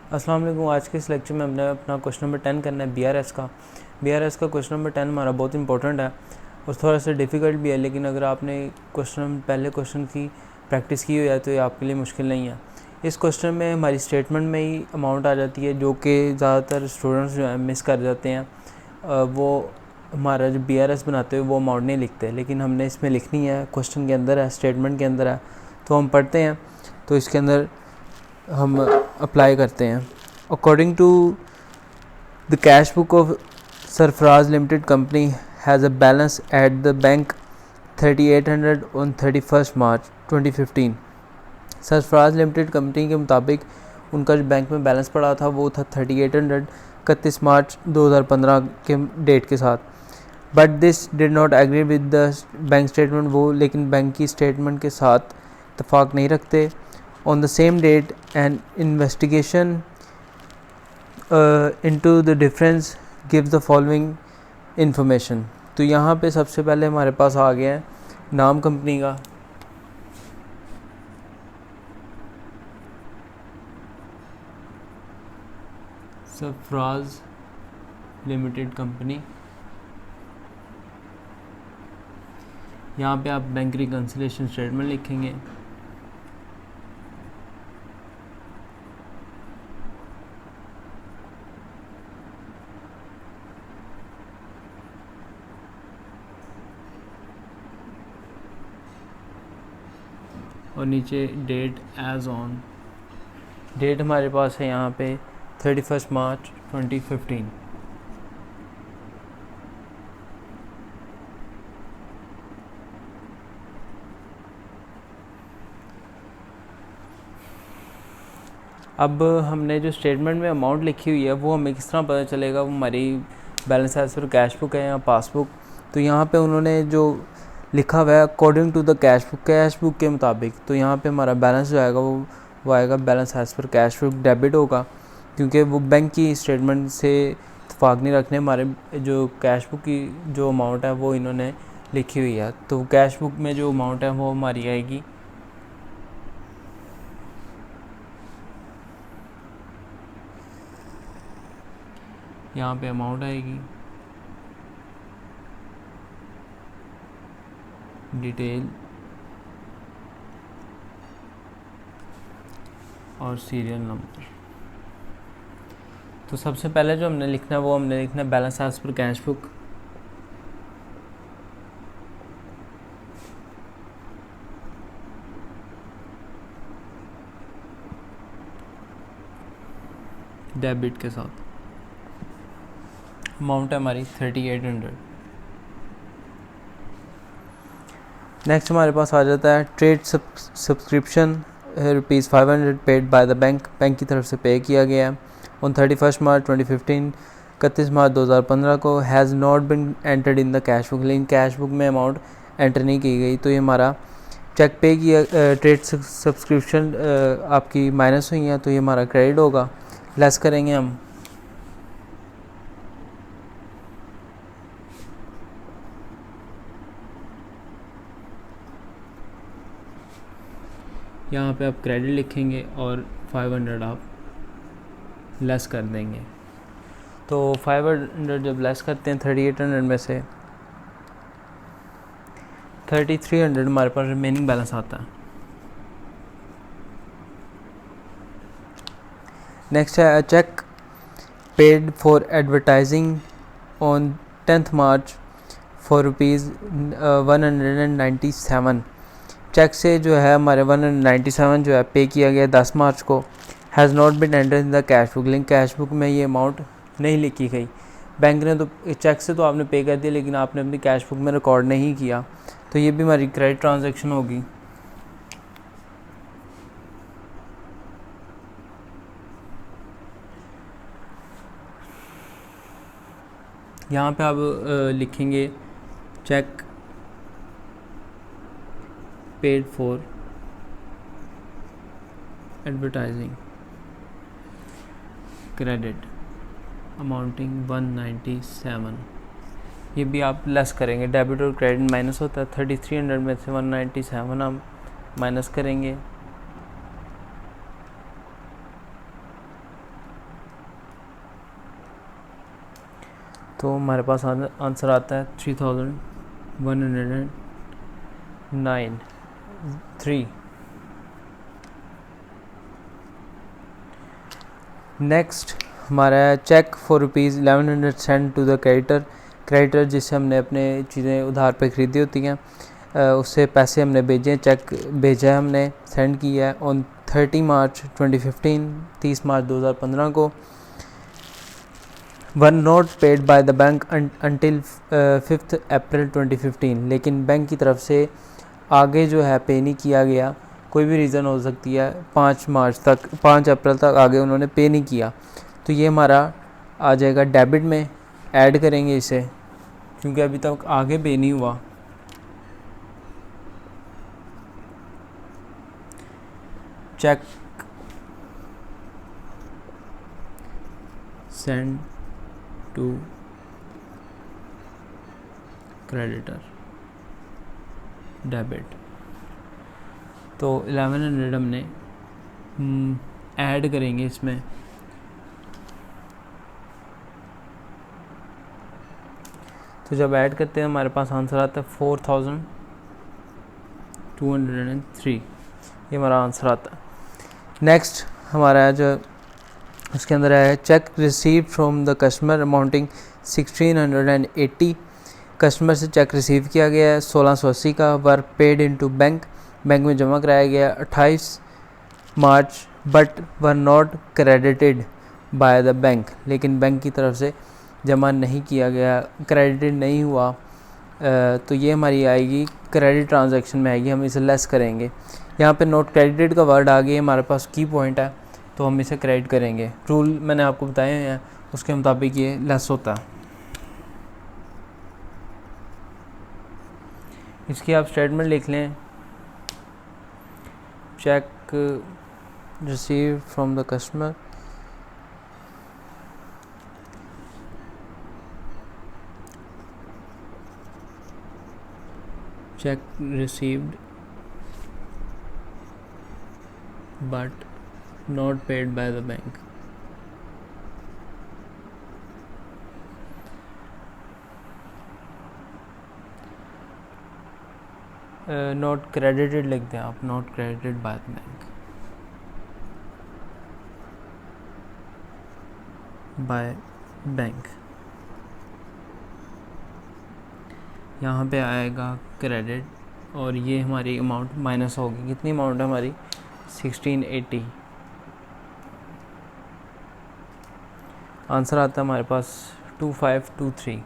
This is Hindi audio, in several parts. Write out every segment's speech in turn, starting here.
अस्सलाम वालेकुम। आज के इस लेक्चर में हमने अपना क्वेश्चन नंबर 10 करना है बीआरएस का। बीआरएस का क्वेश्चन नंबर 10 हमारा बहुत इंपॉर्टेंट है और थोड़ा सा डिफ़िकल्ट भी है, लेकिन अगर आपने पहले क्वेश्चन की प्रैक्टिस की हुई है तो ये आपके लिए मुश्किल नहीं है। इस क्वेश्चन में हमारी स्टेटमेंट में ही अमाउंट आ जाती है, जो कि ज़्यादातर स्टूडेंट्स जो है मिस कर जाते हैं। वो हमारा जो बीआरएस बनाते हुए वो अमाउंट नहीं लिखते, लेकिन हमने इसमें लिखनी है, क्वेश्चन के अंदर है, स्टेटमेंट के अंदर है। तो हम पढ़ते हैं, तो इसके अंदर हम अप्लाई करते हैं। According to the cash book of Sarfaraz limited company has a balance at the bank 3800 on 31 March 2015। Sarfaraz limited company के मुताबिक उनका जो बैंक में बैलेंस पड़ा था वो था 3800 31 मार्च 2015 के डेट के साथ। But this did not agree with the bank statement, वो लेकिन बैंक की स्टेटमेंट के साथ इत्तेफाक नहीं रखते। On the same date, an investigation into the difference gives the following information। तो यहाँ पे सबसे पहले हमारे पास आ गया है नाम कंपनी का, सरफराज लिमिटेड कंपनी। यहाँ पे आप बैंक रिकन्सिलिएशन स्टेटमेंट लिखेंगे। और नीचे डेट एज ऑन, डेट हमारे पास है यहाँ पे 31 मार्च 2015। अब हमने जो स्टेटमेंट में अमाउंट लिखी हुई है वो हमें किस तरह पता चलेगा वो हमारी balance as per cash book है या पासबुक। तो यहाँ पे उन्होंने जो लिखा हुआ है according to the cash book के मुताबिक, तो यहाँ पे हमारा बैलेंस जो आएगा वो आएगा balance as per cash book, debit होगा, क्योंकि वो बैंक की स्टेटमेंट से इत्तेफाक नहीं रखने। हमारे जो कैश बुक की जो अमाउंट है वो इन्होंने लिखी हुई है, तो कैश बुक में जो अमाउंट है वो हमारी आएगी यहाँ पे अमाउंट आएगी, डिटेल और सीरियल नंबर। तो सबसे पहले जो हमने लिखना है वो हमने लिखना है balance as per cash book. Debit के साथ अमाउंट है हमारी 3800। नेक्स्ट हमारे पास आ जाता है trade subscription ₹500 paid by the bank, bank की तरफ से पे किया गया है ऑन 31 मार्च 2015, 31 मार्च 2015 को। Has not been entered in the cash book, लेकिन कैश बुक में अमाउंट एंटर नहीं की गई, तो ये हमारा चेक पे किया। ट्रेड सब्सक्रिप्शन आपकी माइनस हुई है, तो ये हमारा क्रेडिट होगा, लेस करेंगे हम। यहाँ पे आप क्रेडिट लिखेंगे और 500 आप लेस कर देंगे। तो 500 जब लेस करते हैं 3800 में से 3300 हमारे पास रिमेनिंग बैलेंस आता है। नेक्स्ट है cheque paid for advertising on 10th March for ₹197। Cheque से जो है हमारे 197 जो है पे किया गया 10 मार्च को। Has not been enter in the cash book, link cash book में ये अमाउंट नहीं लिखी गई। बैंक ने तो चेक से तो आपने पे कर दिया, लेकिन आपने अपनी कैश बुक में रिकॉर्ड नहीं किया, तो ये भी हमारी क्रेडिट ट्रांजैक्शन होगी। यहाँ पे आप लिखेंगे cheque paid for advertising credit amounting 197। ये भी आप लेस करेंगे, डेबिट और क्रेडिट माइनस होता है। 3300 में से 197 हम माइनस करेंगे तो हमारे पास आंसर आता है 3109 नेक्स्ट हमारा है cheque for ₹1100 send to the creditor जिससे हमने अपने चीज़ें उधार पे ख़रीदी होती हैं, उससे पैसे हमने भेजे हैं, चेक भेजा है हमने, सेंड किया है ऑन 30 मार्च 2015, 30 मार्च 2015 को। One not paid by the bank until 5 अप्रैल 2015, लेकिन बैंक की तरफ से आगे जो है पे नहीं किया गया, कोई भी रीज़न हो सकती है, 5 अप्रैल तक आगे उन्होंने पे नहीं किया, तो ये हमारा आ जाएगा डेबिट में, ऐड करेंगे इसे क्योंकि अभी तक आगे पे नहीं हुआ। Cheque send to creditor debit, तो 1100 हमने ऐड करेंगे इसमें। तो जब ऐड करते हैं हमारे पास आंसर आता है 4203, ये हमारा आंसर आता है। नेक्स्ट हमारा जो उसके अंदर है check receive from the customer amounting 1680, customer से चेक रिसीव किया गया है 1680 का, वर पेड इनटू बैंक में जमा कराया गया 28 March, but were not credited by the bank, लेकिन बैंक की तरफ से जमा नहीं किया गया, क्रेडिटेड नहीं हुआ, तो ये हमारी आएगी क्रेडिट ट्रांजैक्शन में आएगी, हम इसे लेस करेंगे। यहाँ पे नॉट क्रेडिटेड का वर्ड आ गया, हमारे पास की पॉइंट है, तो हम इसे क्रेडिट करेंगे। रूल मैंने आपको बताए हैं, उसके मुताबिक ये लेस होता है। इसकी आप स्टेटमेंट लिख लें, check receive from the customer check received but not paid by the bank, not credited लिख दें आप, not credited by the bank, by bank, यहाँ पे आएगा क्रेडिट और ये हमारी अमाउंट माइनस होगी। कितनी अमाउंट है हमारी 1680, आंसर आता है हमारे पास 2523।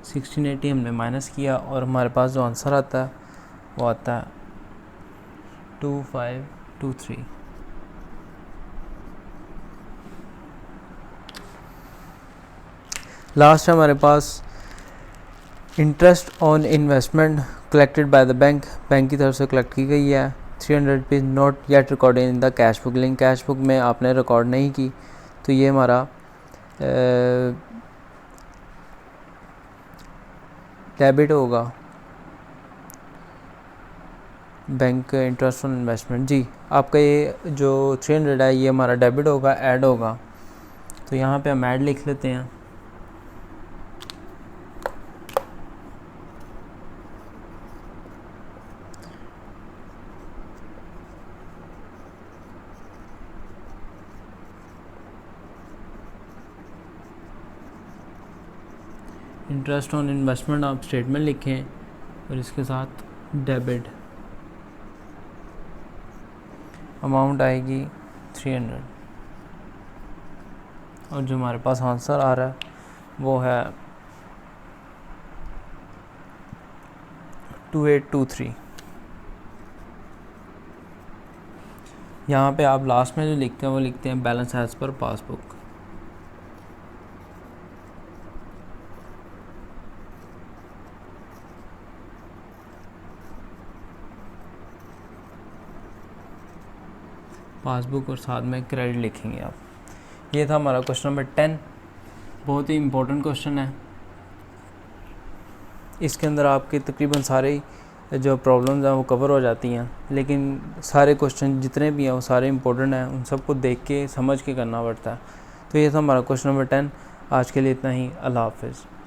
$1680 हमने माइनस किया और हमारे पास जो आंसर आता है वो आता है 2523। लास्ट है हमारे पास interest on investment collected by the bank की तरफ से कलेक्ट की गई है 300 rupees, not yet recorded in the cash book, link cash book में आपने रिकॉर्ड नहीं की, तो ये हमारा डेबिट होगा। बैंक इंटरेस्ट ऑन इन्वेस्टमेंट, जी आपका ये जो 300 है ये हमारा डेबिट होगा, ऐड होगा, तो यहाँ पे हम ऐड लिख लेते हैं। इंटरेस्ट ऑन इन्वेस्टमेंट आप स्टेटमेंट लिखें और इसके साथ डेबिट, अमाउंट आएगी 300 और जो हमारे पास आंसर आ रहा है वो है 2823। यहाँ पे आप लास्ट में जो लिखते हैं वो लिखते हैं balance as per passbook. Passbook और साथ में क्रेडिट लिखेंगे आप। ये था हमारा क्वेश्चन नंबर 10, बहुत ही इम्पोर्टेंट क्वेश्चन है। इसके अंदर आपके तकरीबन सारे जो प्रॉब्लम्स हैं वो कवर हो जाती हैं, लेकिन सारे क्वेश्चन जितने भी हैं वो सारे इंपॉर्टेंट हैं, उन सबको देख के समझ के करना पड़ता है। तो ये था हमारा क्वेश्चन नंबर 10। आज के लिए इतना ही। अल्लाह हाफ़िज़।